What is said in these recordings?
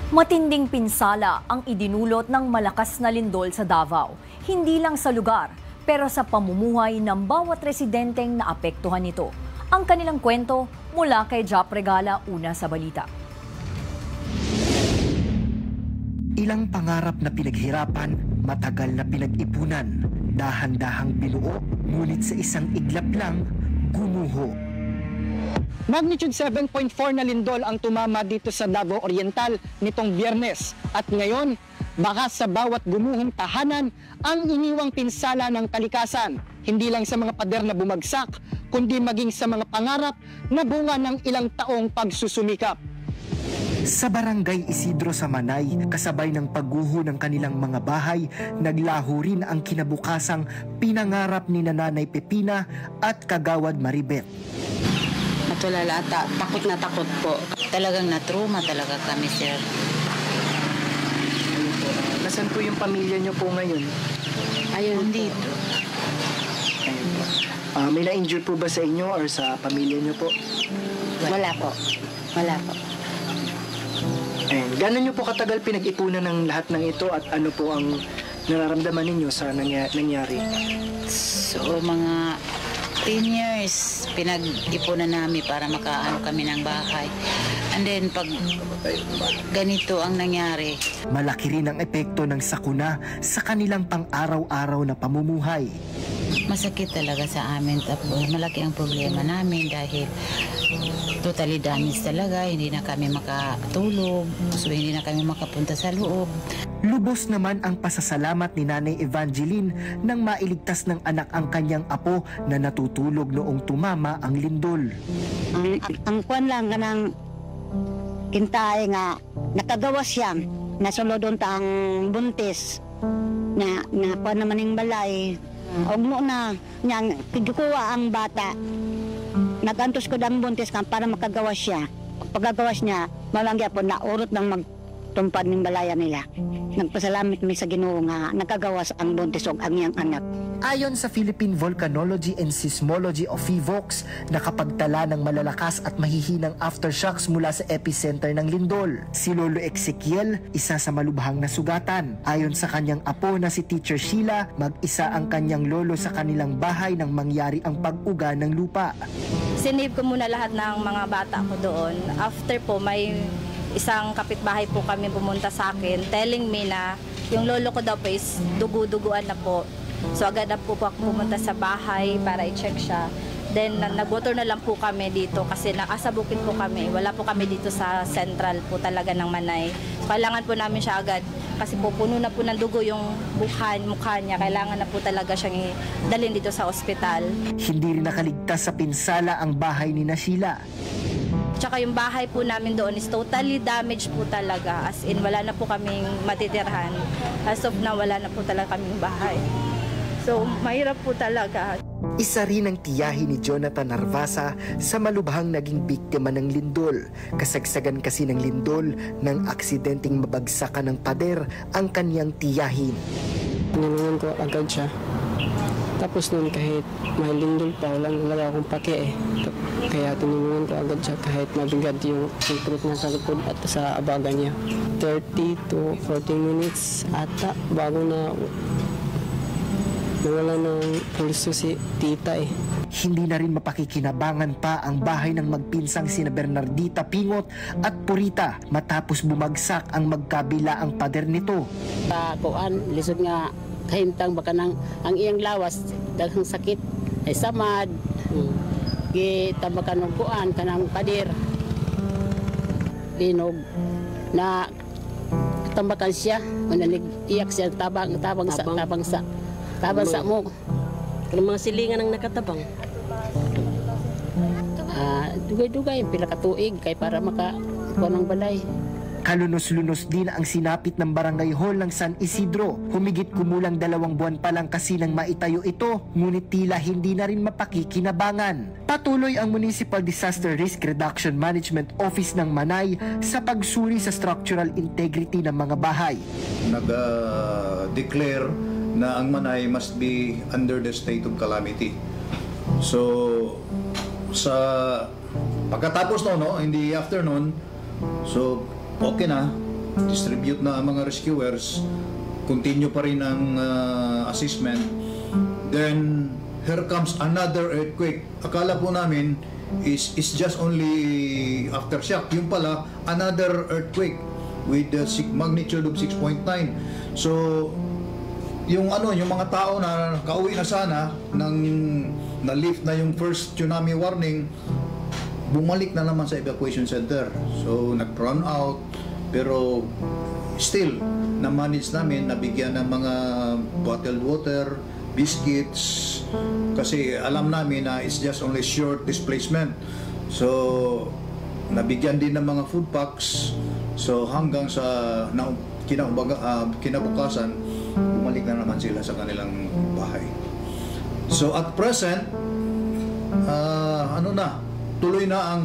Matinding pinsala ang idinulot ng malakas na lindol sa Davao. Hindi lang sa lugar, pero sa pamumuhay ng bawat residenteng naapektuhan nito. Ang kanilang kwento mula kay Jap Regala, una sa balita. Ilang pangarap na pinaghirapan, matagal na pinag-ipunan, dahan-dahang binuo, ngunit sa isang iglap lang, gumuho. Magnitude 7.4 na lindol ang tumama dito sa Davao Oriental nitong Biyernes. At ngayon, baka sa bawat gumuhong tahanan ang iniwang pinsala ng kalikasan. Hindi lang sa mga pader na bumagsak, kundi maging sa mga pangarap na bunga ng ilang taong pagsusumikap. Sa barangay Isidro sa Manay, kasabay ng pagguho ng kanilang mga bahay, naglaho rin ang kinabukasang pinangarap ni Nanay Pepina at Kagawad Maribet. Matulalata, takot na takot po. Talagang na-trauma talaga kami, sir. Ano po? Nasaan po yung pamilya niyo po ngayon? Ayun dito. Ayun po. May na-injure po ba sa inyo or sa pamilya niyo po? Wala po. Wala po. Ayun. Gano'n niyo po katagal pinag-ipunan ng lahat ng ito at ano po ang nararamdaman ninyo sa nangyari? So, mga 10 years pinag-ipunan namin para makaano kami ng bahay. And then pag ganito ang nangyari. Malaki rin ang epekto ng sakuna sa kanilang pang-araw-araw na pamumuhay. Masakit talaga sa amin. Tapos malaki ang problema namin dahil totally damage talaga. Hindi na kami makatulog. So hindi na kami makapunta sa loob. Lubos naman ang pasasalamat ni Nanay Evangeline nang mailigtas ng anak ang kanyang apo na natutulog noong tumama ang lindol. Ang kwan lang kanang kintay nga nakagawas siya nasulodon ta ang buntis na kwan naman yung balay og mo na niyang kigukuha ang bata nagantos ko ang buntis kan para makagawas siya pagkagawas niya malangya po naurot ng magtumpad ng balaya nila. Nagpasalamat mi sa Ginoo nga nakagawas ang buntis og ang iyang anak. Ayon sa Philippine Volcanology and Seismology of PHIVOLCS, nakapagtala ng malalakas at mahihinang aftershocks mula sa epicenter ng lindol. Si Lolo Ezekiel, isa sa malubhang nasugatan. Ayon sa kanyang apo na si Teacher Sheila, mag-isa ang kanyang lolo sa kanilang bahay nang mangyari ang pag-uga ng lupa. Sinave ko muna lahat ng mga bata ko doon. After po, may isang kapitbahay po kami pumunta sa akin telling me na yung lolo ko daw po is dugu-duguan na po. So agad na po ako pumunta sa bahay para i-check siya. Then nag-motor na lang po kami dito kasi nasa bukid po kami. Wala po kami dito sa central po talaga ng Manay. So, kailangan po namin siya agad kasi po puno na po ng dugo yung mukha niya. Kailangan na po talaga siyang dalhin dito sa ospital. Hindi rin nakaligtas sa pinsala ang bahay ni Sheila. Tsaka yung bahay po namin doon is totally damaged po talaga. As in, wala na po kaming matitirhan. As of now, wala na po talaga kaming bahay. So, mahirap po talaga. Isa rin ang tiyahin ni Jonathan Narvasa sa malubhang naging biktima ng lindol. Kasagsagan kasi ng lindol ng aksidenteng mabagsakan ng pader ang kanyang tiyahin. Tinulungan ko agad siya. Tapos noon kahit may lindol pa, wala akong pake eh. Kaya tinulungan ko agad siya kahit mabigat yung secret na sa likod at sa abaga niya. 30 to 40 minutes ata bago na nawala ng pulso si tita eh. Hindi na rin mapakikinabangan pa ang bahay ng magpinsang sina Bernardita Pingot at Purita matapos bumagsak ang magkabilaang pader nito. Sa kuan, lisod nga kahintang baka nang ang iyang lawas daghang sakit ay samad gitambakan og kuan kanang pader linog na tambakan siya manalig iyak siya tabang sa mo kanang mga silingan ang nakatabang dugay-dugay pila ka tuig kay para maka kuan ang balay. Kalunos-lunos din ang sinapit ng barangay hall ng San Isidro. Humigit kumulang 2 buwan pa lang kasi nang maitayo ito, ngunit tila hindi na rin mapakikinabangan. Patuloy ang Municipal Disaster Risk Reduction Management Office ng Manay sa pagsuri sa structural integrity ng mga bahay. Nag-declare na ang Manay must be under the state of calamity. So, sa pagkatapos in the afternoon, so okay na. distribute na ang mga rescuers, continue pa rin ang assessment, then here comes another earthquake. Akala po namin is just only aftershock. Yung pala, another earthquake with the magnitude of 6.9. So, yung mga tao na kauwi na sana nang na-lift na yung first tsunami warning, bumalik na naman sa evacuation center. So, nag-run out, pero still, na-manage namin, nabigyan ng mga bottled water, biscuits, kasi alam namin na it's just only short displacement. So, nabigyan din ng mga food packs. So, hanggang sa kinabukasan, bumalik na naman sila sa kanilang bahay. So, at present, tuloy na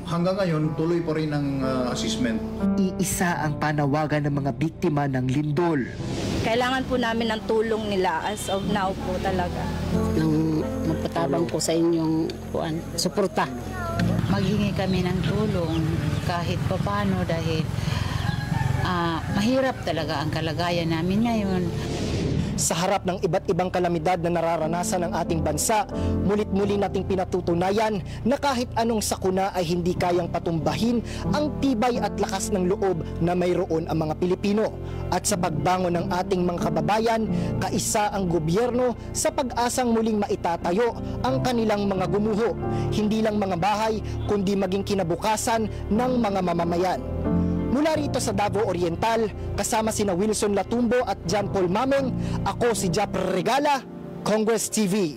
hanggang ngayon, tuloy pa rin ang assessment. Iisa ang panawagan ng mga biktima ng lindol. Kailangan po namin ng tulong nila as of now po talaga. Nang magpatabang po sa inyong suporta. Maghingi kami ng tulong kahit papano dahil mahirap talaga ang kalagayan namin ngayon. Sa harap ng iba't ibang kalamidad na nararanasan ng ating bansa, mulit-muli nating pinatutunayan na kahit anong sakuna ay hindi kayang patumbahin ang tibay at lakas ng loob na mayroon ang mga Pilipino. At sa pagbangon ng ating mga kababayan, kaisa ang gobyerno sa pag-asang muling maitatayo ang kanilang mga gumuho. Hindi lang mga bahay, kundi maging kinabukasan ng mga mamamayan. Mula rito sa Davao Oriental, kasama sina Wilson Latumbo at John Paul Mameng, ako si Japper Regala, Congress TV.